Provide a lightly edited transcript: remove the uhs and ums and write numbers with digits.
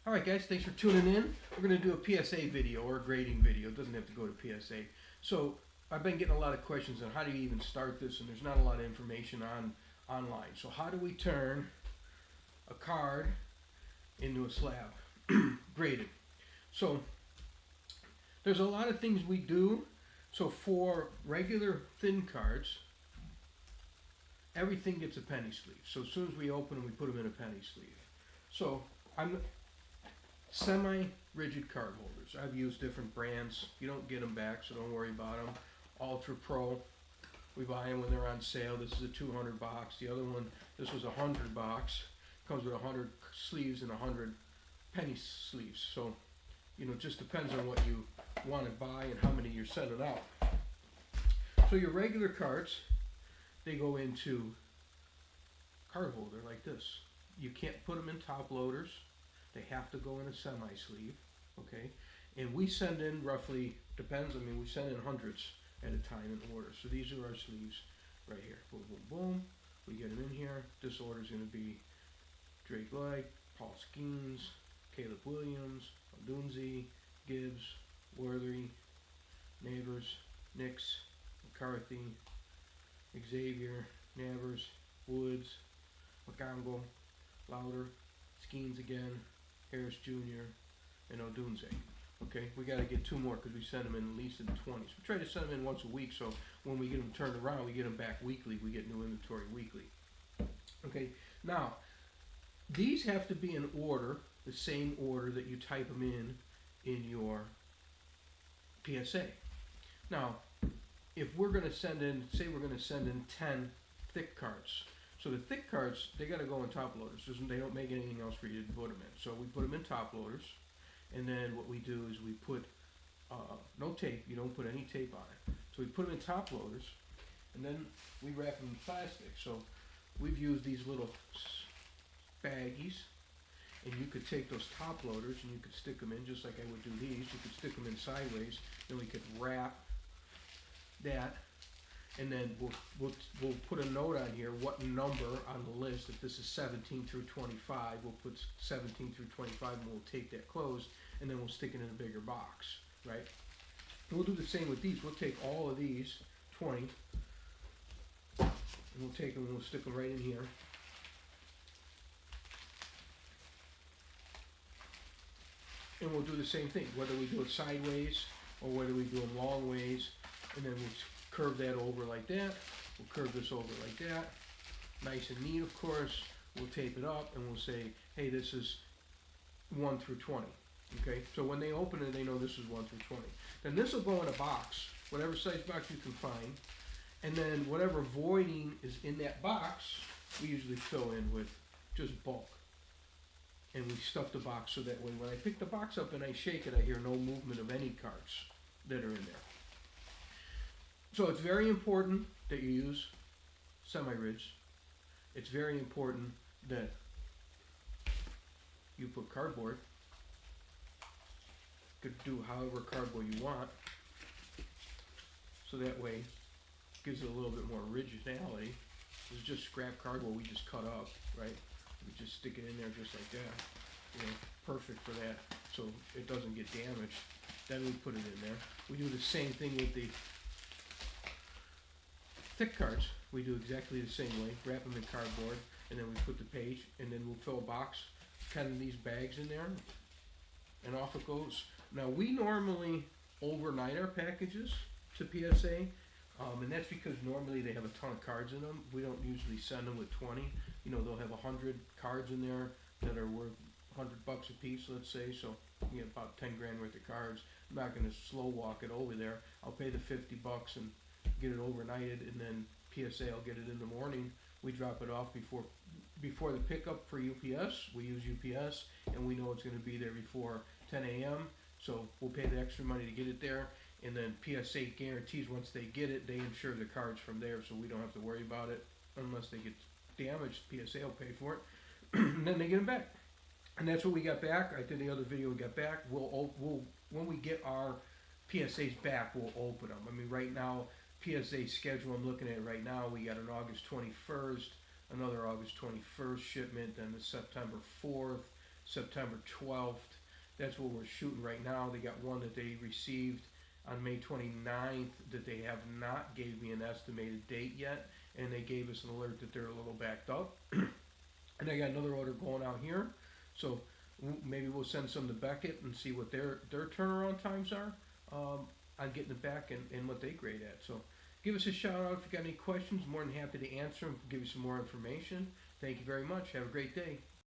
Alright guys, thanks for tuning in. We're going to do a PSA video or a grading video. It doesn't have to go to PSA. So I've been getting a lot of questions on how do you even start this, and there's not a lot of information online. So how do we turn a card into a slab? Graded. So there's a lot of things we do. So for regular thin cards, everything gets a penny sleeve. So as soon as we open them, we put them in a penny sleeve. So I'm semi-rigid card holders. I've used different brands. You don't get them back, so don't worry about them. Ultra Pro, we buy them when they're on sale. This is a 200 box. The other one, this was a 100 box. Comes with 100 sleeves and 100 penny sleeves. So, you know, it just depends on what you want to buy and how many you're sending out. So your regular cards, they go into card holder like this. You can't put them in top loaders. They have to go in a semi-sleeve, okay? And we send in roughly, depends, I mean, we send in hundreds at a time in order. So these are our sleeves right here. Boom, boom, boom. We get them in here. This order is going to be Drake Light, Paul Skeens, Caleb Williams, Aldunzi, Gibbs, Worthy, Neighbors, Nix, McCarthy, Xavier, Navers, Woods, McCongle, Louder, Skeens again, Harris Jr., and Odunze. Okay, we got to get two more because we send them in at least in the 20s. We try to send them in once a week, so when we get them turned around, we get them back weekly. We get new inventory weekly. Okay, now, these have to be in order, the same order that you type them in your PSA. Now, if we're going to send in, say we're going to send in 10 thick cards. So the thick cards, they got to go in top loaders. They don't make anything else for you to put them in. So we put them in top loaders, and then what we do is we put no tape. You don't put any tape on it. So we put them in top loaders, and then we wrap them in plastic. So we've used these little baggies, and you could take those top loaders and you could stick them in just like I would do these. You could stick them in sideways, then we could wrap that. And then we'll put a note on here, what number on the list. If this is 17 through 25, we'll put 17 through 25 and we'll tape that closed, and then we'll stick it in a bigger box, right? And we'll do the same with these. We'll take all of these, 20, and we'll take them and we'll stick them right in here. And we'll do the same thing, whether we do it sideways or whether we do them long ways, and then we'll curve that over like that. We'll curve this over like that. Nice and neat, of course. We'll tape it up and we'll say, hey, this is 1 through 20. Okay, so when they open it, they know this is 1 through 20. Then this will go in a box, whatever size box you can find. And then whatever voiding is in that box, we usually fill in with just bulk. And we stuff the box so that way when I pick the box up and I shake it, I hear no movement of any cards that are in there. So it's very important that you use semi-rigs. It's very important that you put cardboard. You could do however cardboard you want. So that way it gives it a little bit more originality. This is just scrap cardboard we just cut up, right? We just stick it in there just like that. You know, perfect for that so it doesn't get damaged. Then we put it in there. We do the same thing with the thick cards. We do exactly the same way. Wrap them in cardboard, and then we put the page, and then we'll fill a box, kind of these bags in there, and off it goes. Now we normally overnight our packages to PSA, and that's because normally they have a ton of cards in them. We don't usually send them with 20. You know, they'll have 100 cards in there that are worth $100 a piece, let's say. So you get about 10 grand worth of cards. I'm not going to slow walk it over there. I'll pay the $50 and get it overnighted, and then PSA will get it in the morning. We drop it off before the pickup for UPS. We use UPS, and we know it's going to be there before 10 a.m. So we'll pay the extra money to get it there, and then PSA guarantees once they get it, they insure the cards from there, so we don't have to worry about it unless they get damaged. PSA will pay for it, and then they get them back. And that's what we got back. I did the other video we got back. We'll when we get our PSAs back, we'll open them. I mean, right now, PSA schedule I'm looking at right now, we got an August 21st, another August 21st shipment, then the September 4th, September 12th. That's what we're shooting right now. They got one that they received on May 29th that they have not gave me an estimated date yet, and they gave us an alert that they're a little backed up. And I got another order going out here, so maybe we'll send some to Beckett and see what their turnaround times are on getting it back and what they grade at. So give us a shout out if you got any questions. More than happy to answer them, give you some more information. Thank you very much. Have a great day.